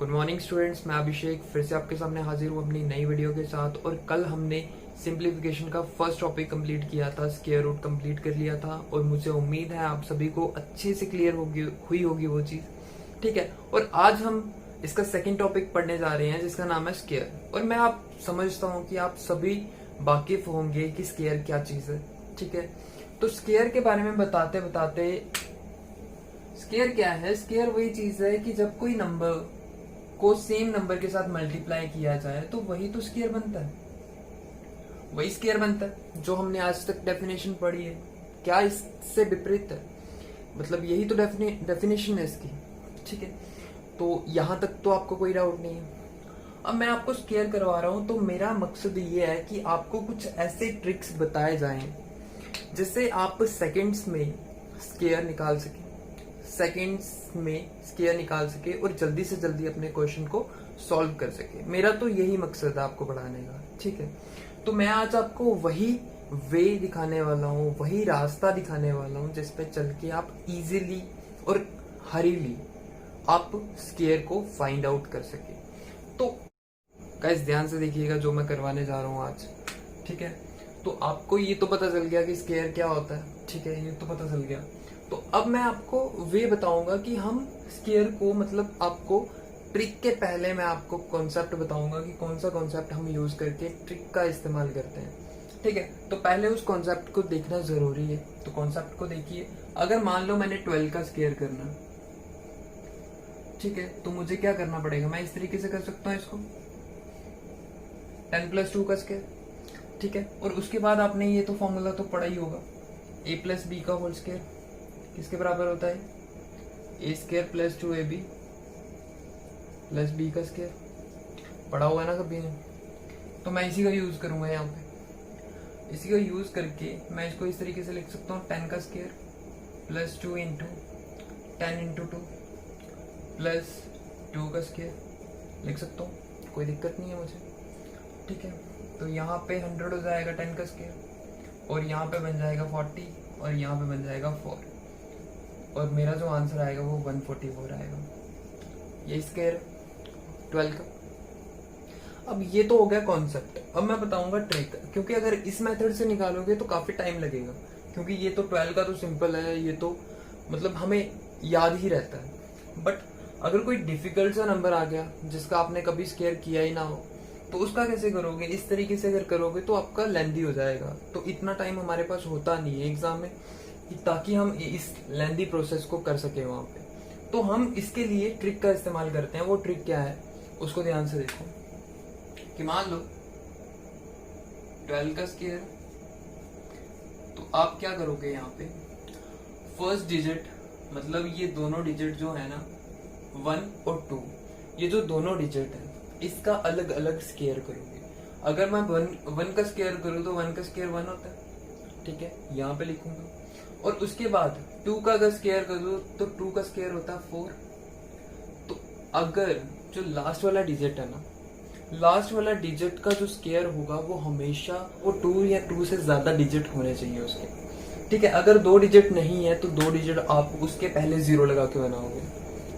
Good morning students, मैं अभिषेक फिर से आपके सामने हाजिर हूँ अपनी नई वीडियो के साथ। और कल हमने सिंप्लीफिकेशन का फर्स्ट टॉपिक कंप्लीट किया था, स्क्वायर रूट कंप्लीट कर लिया था और मुझे उम्मीद है आप सभी को अच्छे से क्लियर हुई होगी वो चीज़। ठीक है, और आज हम इसका सेकेंड टॉपिक पढ़ने जा रहे हैं जिसका नाम है स्क्वायर। और मैं आप समझता हूँ कि आप सभी वाकिफ होंगे कि स्क्वायर क्या चीज़ है। ठीक है, तो स्क्वायर के बारे में बताते बताते, स्क्वायर क्या है? स्क्वायर वही चीज है कि जब कोई नंबर को सेम नंबर के साथ मल्टीप्लाई किया जाए तो वही तो स्क्वायर बनता है, वही स्क्वायर बनता है जो हमने आज तक डेफिनेशन पढ़ी है। क्या इससे विपरीत है? मतलब यही तो डेफिनेशन है इसकी। ठीक है, तो यहां तक तो आपको कोई डाउट नहीं है। अब मैं आपको स्क्वायर करवा रहा हूं तो मेरा मकसद ये है कि आपको कुछ ऐसे ट्रिक्स बताए जाएं जिससे आप सेकंड्स में स्क्वायर निकाल सके, और जल्दी से जल्दी अपने क्वेश्चन को सॉल्व कर सके। मेरा तो यही मकसद है आपको पढ़ाने का। ठीक है, तो मैं आज आपको वही वे दिखाने वाला हूँ, वही रास्ता दिखाने वाला हूँ जिस पे चल के आप इजीली और हरीली आप स्क्वायर को फाइंड आउट कर सके। तो गाइस ध्यान से देखिएगा जो मैं करवाने जा रहा हूँ आज। ठीक है, तो आपको ये तो पता चल गया कि स्क्वायर क्या होता है। ठीक है, ये तो पता चल गया। तो अब मैं आपको वे बताऊंगा कि हम स्क्वायर को, मतलब आपको ट्रिक के पहले मैं आपको कॉन्सेप्ट बताऊंगा कि कौन सा कॉन्सेप्ट हम यूज करके ट्रिक का इस्तेमाल करते हैं। ठीक है, तो पहले उस कॉन्सेप्ट को देखना जरूरी है। तो कॉन्सेप्ट को देखिए। अगर मान लो मैंने 12 का स्क्वायर करना, ठीक है, तो मुझे क्या करना पड़ेगा? मैं इस तरीके से कर सकता हूँ इसको, 10 + 2 का स्क्वायर। ठीक है, और उसके बाद आपने ये तो फॉर्मूला तो पढ़ा ही होगा, a + b का होल स्क्वायर किसके बराबर होता है? a² + 2ab + b का स्क्वायर। पढ़ा हुआ है ना कभी ने? तो मैं इसी का यूज करूंगा यहाँ पे। इसी का यूज करके मैं इसको इस तरीके से लिख सकता हूँ, 10 का स्क्वायर + 2 × 10 × 2 + 2 का स्क्वायर लिख सकता हूँ, कोई दिक्कत नहीं है मुझे। ठीक है, तो यहाँ पे 100 हो जाएगा 10 का स्क्वायर, और यहाँ पे बन जाएगा 40, और यहाँ पे बन जाएगा 4, और मेरा जो आंसर आएगा वो 144 आएगा। ये स्क्वायर 12 का। अब ये तो हो गया कॉन्सेप्ट। अब मैं बताऊंगा ट्रिक, क्योंकि अगर इस मेथड से निकालोगे तो काफी टाइम लगेगा, क्योंकि ये तो 12 का तो सिंपल है, ये तो मतलब हमें याद ही रहता है। बट अगर कोई डिफिकल्ट सा नंबर आ गया जिसका आपने कभी स्क्वायर किया ही ना हो, तो उसका कैसे करोगे? इस तरीके से अगर करोगे तो आपका लेंदी हो जाएगा। तो इतना टाइम हमारे पास होता नहीं है एग्जाम में ताकि हम इस लेंदी प्रोसेस को कर सके वहां पे। तो हम इसके लिए ट्रिक का इस्तेमाल करते हैं। वो ट्रिक क्या है उसको ध्यान से देखो। कि मान लो 12 का स्क्वायर, तो आप क्या करोगे यहाँ पे? फर्स्ट डिजिट, मतलब ये दोनों डिजिट जो है ना 1 और 2, ये जो दोनों डिजिट है इसका अलग अलग स्क्वायर करोगे। अगर मैं 1 का स्क्वायर करूँ तो 1 का स्क्वायर 1 होता है। ठीक है, यहाँ पे लिखूंगा। और उसके बाद 2 का अगर स्क्वायर करूँ तो 2 का स्क्वायर होता है 4। तो अगर जो लास्ट वाला डिजिट है ना, लास्ट वाला डिजिट का जो स्क्वायर होगा वो हमेशा वो 2 या 2 से ज्यादा डिजिट होने चाहिए उसके। ठीक है, अगर 2 डिजिट नहीं है तो 2 डिजिट आप उसके पहले 0 लगा के बनाओगे।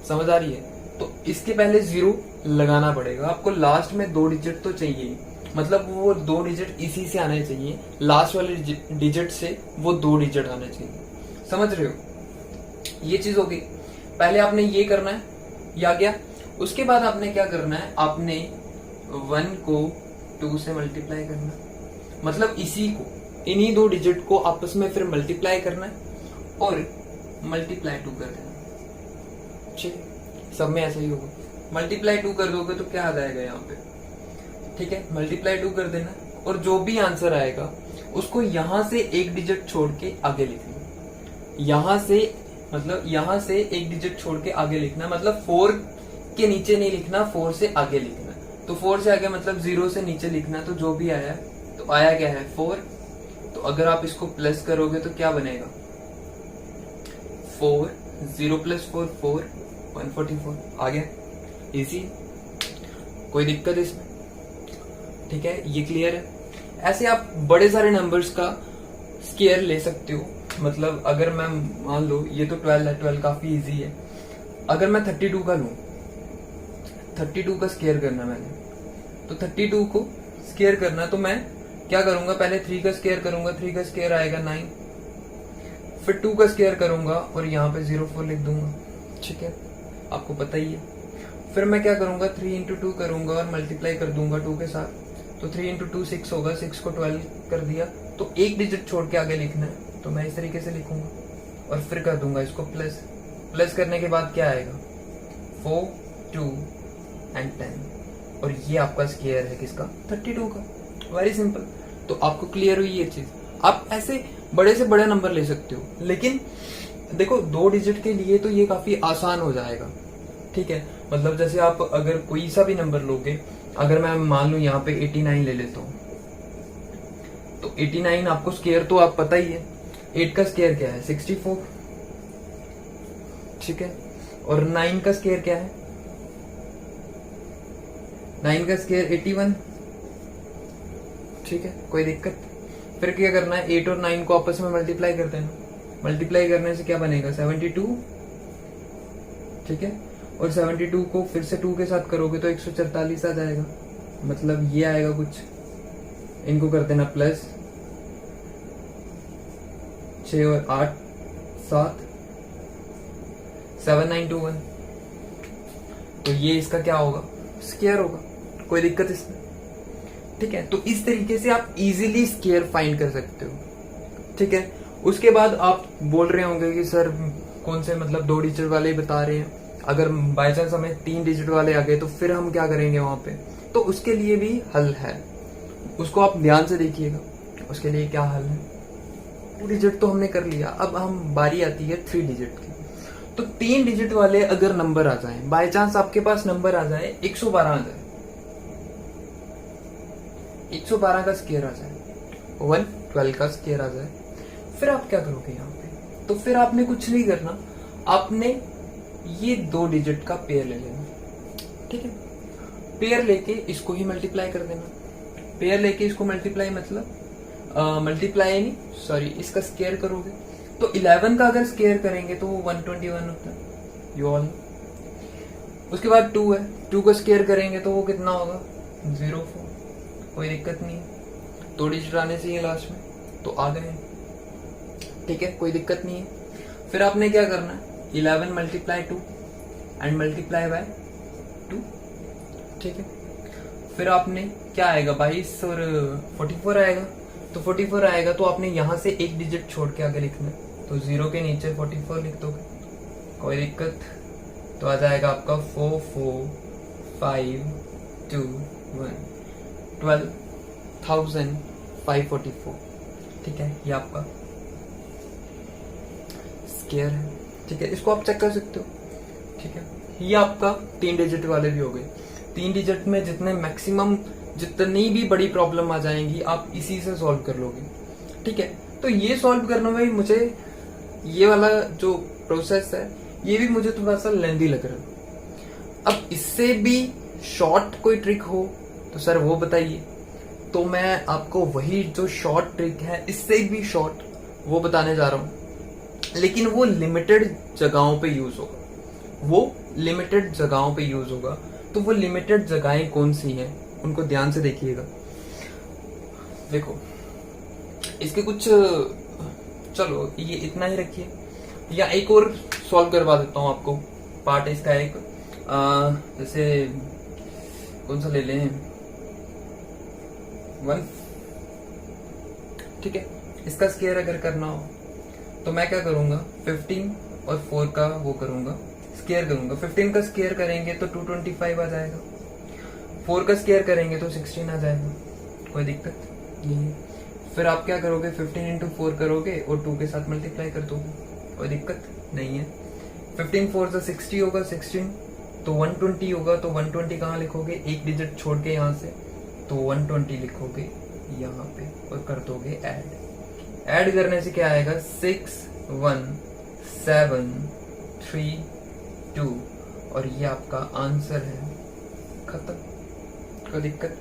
समझ आ रही है? तो इसके पहले 0 लगाना पड़ेगा आपको। लास्ट में 2 डिजिट तो चाहिए, मतलब वो 2 डिजिट इसी से आने चाहिए, लास्ट वाले डिजिट से वो 2 डिजिट आने चाहिए। समझ रहे हो? ये चीज होगी। पहले आपने ये करना है, ये आ गया। उसके बाद आपने क्या करना है? आपने 1 को 2 से मल्टीप्लाई करना है, मतलब इसी को, इन्हीं 2 डिजिट को आपस में फिर मल्टीप्लाई करना है और मल्टीप्लाई 2 कर देना। ठीक, सब में ऐसा ही होगा। मल्टीप्लाई 2 कर दोगे तो क्या आ जाएगा यहाँ पे? ठीक है, मल्टीप्लाई 2 कर देना, और जो भी आंसर आएगा उसको यहां से एक डिजिट छोड़ के आगे लिखना। यहां से एक डिजिट छोड़ के आगे लिखना, मतलब 4 के नीचे नहीं लिखना, 4 से आगे लिखना। तो 4 से आगे मतलब 0 से नीचे लिखना। तो जो भी आया, तो आया क्या है? 4। तो अगर आप इसको प्लस करोगे तो क्या बनेगा? 4, 0 + 4 4, 144 आ गया। इजी, कोई दिक्कत इसमें? ठीक है, ये क्लियर है। ऐसे आप बड़े सारे नंबर्स का स्क्वायर ले सकते हो। मतलब अगर मैं मान लो ये तो 12 है, 12 काफी इजी है। अगर मैं 32 का लूं, 32 का स्केयर करना मैंने, तो 32 को स्केयर करना, तो मैं क्या करूंगा, पहले 3 का स्केयर करूंगा, 3 का स्केयर आएगा 9, फिर 2 का स्केयर करूंगा और यहाँ पे 04 लिख दूंगा, ठीक है, आपको पता ही है। फिर मैं क्या करूंगा, 3 इंटू 2 करूंगा और मल्टीप्लाई कर दूंगा 2 के साथ, तो 3 इंटू 2 6 होगा, 6 को 12 कर दिया, तो एक डिजिट छोड़ के आगे लिखना है, तो मैं इस तरीके से लिखूंगा और फिर कर दूंगा इसको प्लस। प्लस करने के बाद क्या आएगा, 4, 2 एंड 10, और ये आपका स्केयर है किसका, 32 का। Very simple. तो आपको क्लियर हुई ये चीज। आप ऐसे बड़े से बड़े नंबर ले सकते हो, लेकिन देखो 2 डिजिट के लिए तो ये काफी आसान हो जाएगा, ठीक है। मतलब जैसे आप अगर कोई सा भी नंबर लोगे, अगर मैं मान लू यहाँ पे 89 ले लेता हूँ, तो 89 आपको स्केयर तो आप पता ही है, 8 का स्केयर क्या है 64, ठीक है, और 9 का स्केयर क्या है, 9 का स्केयर 81, ठीक है, कोई दिक्कत। फिर क्या करना है, 8 और 9 को आपस में मल्टीप्लाई कर देना, मल्टीप्लाई करने से क्या बनेगा 72, ठीक है, और 72 को फिर से 2 के साथ करोगे तो 144 आ जाएगा, मतलब ये आएगा कुछ, इनको कर देना प्लस, 6 और 8 7, 7921, तो ये इसका क्या होगा, स्केयर होगा, कोई दिक्कत इसमें, ठीक है। तो इस तरीके से आप इजीली स्केयर फाइंड कर सकते हो, ठीक है। उसके बाद आप बोल रहे होंगे कि सर कौन से, मतलब 2 डिजिट वाले ही बता रहे हैं, अगर बाय चांस हमें 3 डिजिट वाले आ गए तो फिर हम क्या करेंगे वहां पे, तो उसके लिए भी हल है, उसको आप ध्यान से देखिएगा, उसके लिए क्या हल है। 2 डिजिट तो हमने कर लिया, अब हम बारी आती है 3 डिजिट की। तो 3 डिजिट वाले अगर नंबर आ जाए, बाय चांस आपके पास नंबर आ जाए 112 आ जाए, 112 का स्केयर आ जाए, 112 का स्केयर आ जाए, फिर आप क्या करोगे यहाँ पे, तो फिर आपने कुछ नहीं करना, आपने ये 2 डिजिट का पेयर ले लेना, ठीक है। पेयर लेके इसको ही मल्टीप्लाई कर देना, पेयर लेके इसको मल्टीप्लाई, मतलब मल्टीप्लाई नहीं, सॉरी, इसका स्केयर करोगे तो 11 का अगर स्केयर करेंगे तो वो 121 होता है, यू ऑल। उसके बाद 2 है, 2 का स्केयर करेंगे तो वो कितना होगा 04, कोई दिक्कत नहीं है, 2 डिजिट आने चाहिए लास्ट में, तो आ गए, ठीक है, कोई दिक्कत नहीं है। फिर आपने क्या करना है, 11 मल्टीप्लाई 2 एंड मल्टीप्लाई बाय 2, ठीक है। फिर आपने क्या आएगा, 22 और 44 आएगा, तो 44 आएगा तो आपने यहां से एक डिजिट छोड़ के आगे लिखना है, तो 0 के नीचे 44 लिख दोगे, कोई दिक्कत, तो आ जाएगा आपका 4 4 5 2 1, 12,544, ठीक है, ये आपका स्केयर है, ठीक है, इसको आप चेक कर सकते हो, ठीक है। ये आपका 3 डिजिट वाले भी हो गए। 3 डिजिट में जितने मैक्सिमम, जितनी भी बड़ी प्रॉब्लम आ जाएंगी आप इसी से सॉल्व कर लोगे, ठीक है। तो ये सॉल्व करने में मुझे ये वाला जो प्रोसेस है ये भी मुझे थोड़ा सा लेंदी लग रहा है। अब इससे भी शॉर्ट कोई ट्रिक हो तो सर वो बताइए, तो मैं आपको वही जो शॉर्ट ट्रिक है, इससे भी शॉर्ट, वो बताने जा रहा हूं, लेकिन वो लिमिटेड जगहों पे यूज होगा, वो लिमिटेड जगहों पे यूज होगा। तो वो लिमिटेड जगहें कौन सी हैं उनको ध्यान से देखिएगा। देखो इसके कुछ, चलो ये इतना ही रखिए, या एक और सॉल्व करवा देता हूं आपको, पार्ट है इसका एक, जैसे कौन सा ले लें, 1, ठीक है। इसका स्केयर अगर करना हो तो मैं क्या करूंगा, 15 और 4 का वो करूंगा, स्केयर करूंगा। 15 का स्केयर करेंगे तो 225 आ जाएगा, 4 का स्केयर करेंगे तो 16 आ जाएगा, कोई दिक्कत नहीं है। फिर आप क्या करोगे, 15 इंटू 4 करोगे और 2 के साथ मल्टीप्लाई कर दोगे, कोई दिक्कत नहीं है। 15 4 से 60 होगा, 16 तो 120 होगा, तो 120 कहाँ लिखोगे, एक डिजिट छोड़ के यहाँ से, तो 120 लिखोगे यहाँ पे और कर दोगे ऐड। ऐड करने से क्या आएगा, 6 1 7 3 2, और ये आपका आंसर है, खत्म, कोई दिक्कत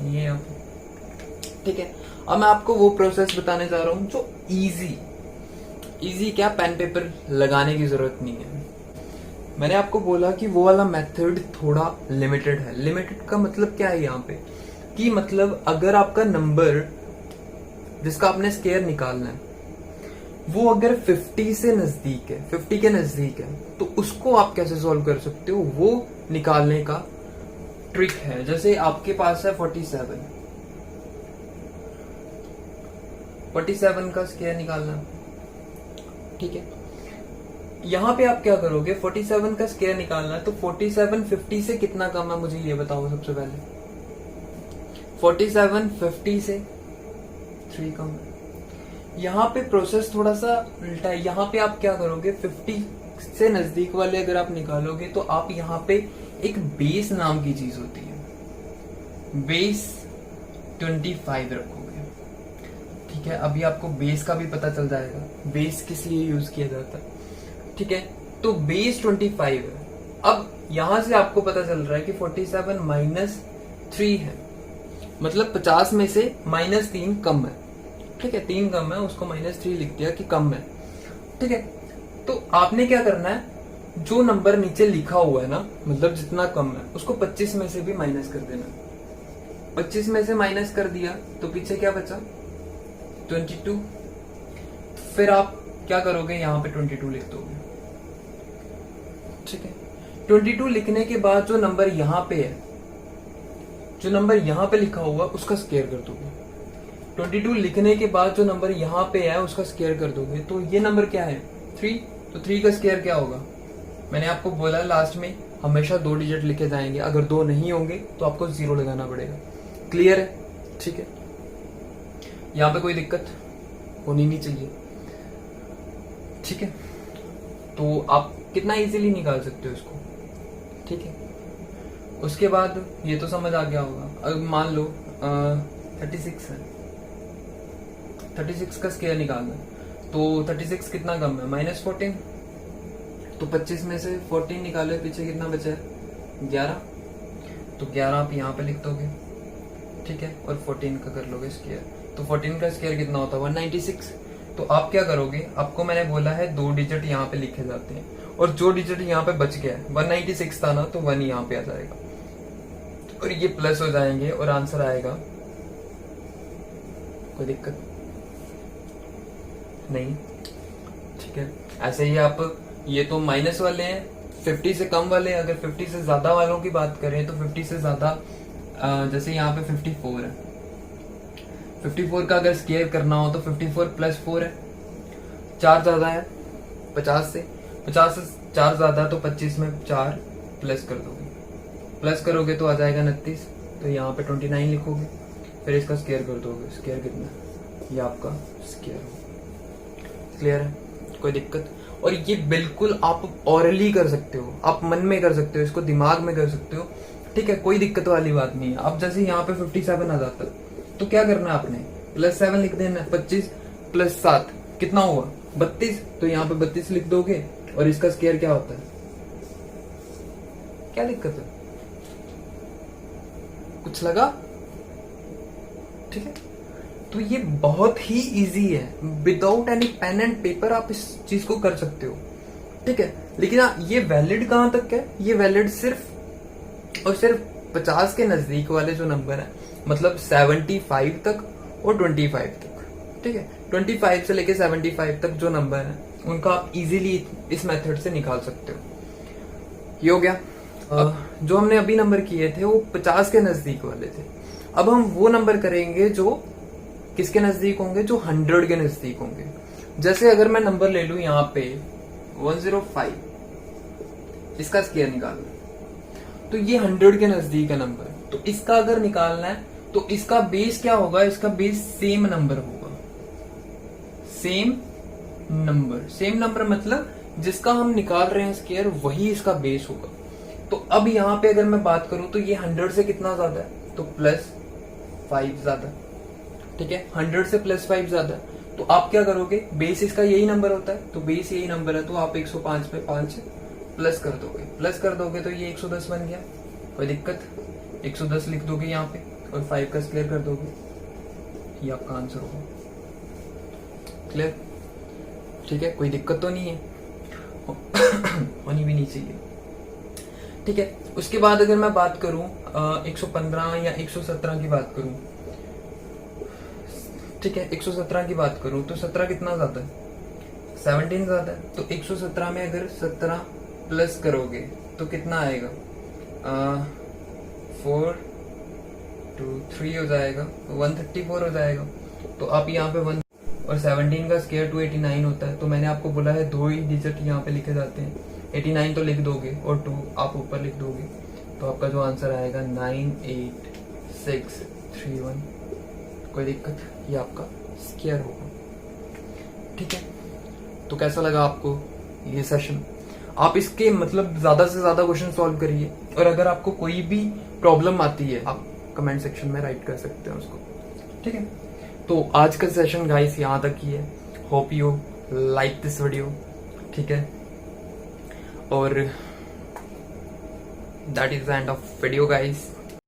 ये है, ठीक है। अब मैं आपको वो प्रोसेस बताने जा रहा हूं जो इजी क्या, पेन पेपर लगाने की जरूरत नहीं है, मैंने आपको बोला कि वो वाला मेथड थोड़ा लिमिटेड है। लिमिटेड का मतलब क्या है यहाँ पे, कि मतलब अगर आपका नंबर जिसका आपने स्केयर निकालना है वो अगर 50 से नजदीक है, 50 के नजदीक है, तो उसको आप कैसे सॉल्व कर सकते हो, वो निकालने का ट्रिक है। जैसे आपके पास है 47, 47 का स्केयर निकालना, ठीक है। यहां पे आप क्या करोगे, 47 का स्केयर निकालना है, तो 47 50 से कितना कम है मुझे ये बताओ सबसे पहले। 47 50 से 3 कम है। यहाँ पे प्रोसेस थोड़ा सा उल्टा है। यहाँ पे आप क्या करोगे, 50 से नजदीक वाले अगर आप निकालोगे तो आप यहाँ पे एक बेस नाम की चीज होती है, बेस 25 रखोगे, ठीक है। अभी आपको बेस का भी पता चल जाएगा, बेस किस लिए यूज किया जाता है, ठीक है। तो बेस 25 है। अब यहां से आपको पता चल रहा है कि 47 माइनस 3 है, मतलब 50 में से -3 कम है, ठीक है। 3 कम है, उसको -3 लिख दिया कि कम है, ठीक है। तो आपने क्या करना है, जो नंबर नीचे लिखा हुआ है ना, मतलब जितना कम है, उसको 25 में से भी माइनस कर देना। 25 में से माइनस कर दिया तो पीछे क्या बचा, 22। फिर आप क्या करोगे, यहां पे 22 लिख दोगे, ठीक है। 22 लिखने के बाद जो नंबर यहां पे है, जो नंबर यहां पे लिखा हुआ उसका स्केयर कर दोगे। 22 लिखने के बाद जो नंबर यहां पे है उसका स्केयर कर दोगे, तो ये नंबर क्या है, 3। तो 3 का स्केयर क्या होगा, मैंने आपको बोला लास्ट में हमेशा 2 डिजिट लिखे जाएंगे, अगर 2 नहीं होंगे तो आपको 0 लगाना पड़ेगा। क्लियर है, ठीक है। यहां पे कोई दिक्कत होनी नहीं चाहिए, ठीक है। तो आप कितना इजीली निकाल सकते हो इसको, ठीक है। उसके बाद ये तो समझ आ गया होगा। अब मान लो 36 है, 36 का स्केयर निकालना, तो 36 कितना कम है, -14। तो 25 में से 14 निकाले, पीछे कितना बचा है, 11। तो 11 आप यहाँ पे लिख दोगे, ठीक है, और 14 का कर लोगे स्केयर। तो 14 का स्केयर कितना होता है, 196। तो आप क्या करोगे, आपको मैंने बोला है 2 डिजिट यहाँ पे लिखे जाते हैं, और जो डिजिट यहाँ पे बच गया है 196 था ना, तो 1 यहाँ पे आ जाएगा, और ये प्लस हो जाएंगे और आंसर आएगा। कोई दिक्कत नहीं, ठीक है। ऐसे ही आप, ये तो माइनस वाले हैं, 50 से कम वाले, अगर 50 से ज्यादा वालों की बात करें तो 50 से ज्यादा, जैसे यहाँ पे 54 है, 54 का अगर स्केयर करना हो तो 54 प्लस 4 है, 4 ज्यादा है 50 से, 50 से 4 ज्यादा, तो 25 में 4 प्लस कर दोगे, प्लस करोगे तो आ जाएगा 29। तो यहाँ पे 29 लिखोगे, फिर इसका स्केयर कर दोगे, स्केयर कितना, ये आपका स्केयर हो। क्लियर है, कोई दिक्कत। और ये बिल्कुल आप ऑरली कर सकते हो, आप मन में कर सकते हो, इसको दिमाग में कर सकते हो, ठीक है, कोई दिक्कत वाली बात नहीं है। अब जैसे यहाँ पे 57 आ जाता है, तो क्या करना है आपने, +7 लिख देना। 25 + 7 कितना हुआ, 32। तो यहाँ पे 32 लिख दोगे, और इसका स्केयर क्या होता है, क्या दिक्कत है, कुछ लगा, ठीक है। तो ये बहुत ही इजी है, without any pen and paper आप इस चीज को कर सकते हो, ठीक है। लेकिन ये वैलिड कहां तक है, ये वैलिड सिर्फ और सिर्फ 50 के नजदीक वाले जो नंबर है, मतलब 75 तक और 25 तक, ठीक है। 25 से लेके 75 तक जो नंबर है उनका आप इजीली इस मेथड से निकाल सकते हो। ये हो गया। जो हमने अभी नंबर किए थे वो 50 के नजदीक वाले थे। अब हम वो नंबर करेंगे जो किसके नजदीक होंगे, जो 100 के नजदीक होंगे। जैसे अगर मैं नंबर ले लू यहाँ पे 105, इसका स्केयर निकालना, तो ये 100 के नजदीक है नंबर, तो इसका अगर निकालना है तो इसका बेस क्या होगा, इसका बेस सेम नंबर होगा, सेम नंबर। सेम नंबर मतलब जिसका हम निकाल रहे हैं स्केयर वही इसका बेस होगा। तो अब यहाँ पे अगर मैं बात करूं तो ये 100 से कितना ज्यादा है, तो +5 ज्यादा, ठीक है। 100 से +5 ज्यादा, तो आप क्या करोगे, बेस इसका यही नंबर होता है, तो बेस यही नंबर है, तो आप 105 पे 5 प्लस कर दोगे, प्लस कर दोगे तो ये 110 बन गया। कोई दिक्कत, 110 लिख दोगे यहाँ पे और 5 का स्क्वायर कर दोगे, ये आपका आंसर होगा। क्लियर, ठीक है, कोई दिक्कत तो नहीं है, होनी भी नहीं चाहिए। ठीक है। उसके बाद अगर मैं बात करूं 115 या 117 की बात करूं, ठीक है, 117 की बात करूं तो 17 कितना ज्यादा है, 17 ज्यादा है। तो 117 में अगर 17 प्लस करोगे तो कितना आएगा, 4 2 3 हो जाएगा, 134 हो जाएगा। तो आप यहाँ पे 1 और 17 का स्क्वायर 289 होता है। तो मैंने आपको बोला है 2 ही डिजिट यहाँ पे लिखे जाते हैं, 89 तो लिख दोगे और 2 आप ऊपर लिख दोगे, तो आपका जो आंसर आएगा 98631। कोई दिक्कत, ये आपका स्क्वायर होगा। ठीक है, तो कैसा लगा आपको ये सेशन? आप इसके मतलब ज्यादा से ज्यादा क्वेश्चन सॉल्व करिए, और अगर आपको कोई भी प्रॉब्लम आती है आप कमेंट सेक्शन में राइट कर सकते हैं उसको। ठीक है, तो आज का सेशन गाइस यहाँ तक ही है। Hope you like this video. ठीक है, और that is the end of video guys.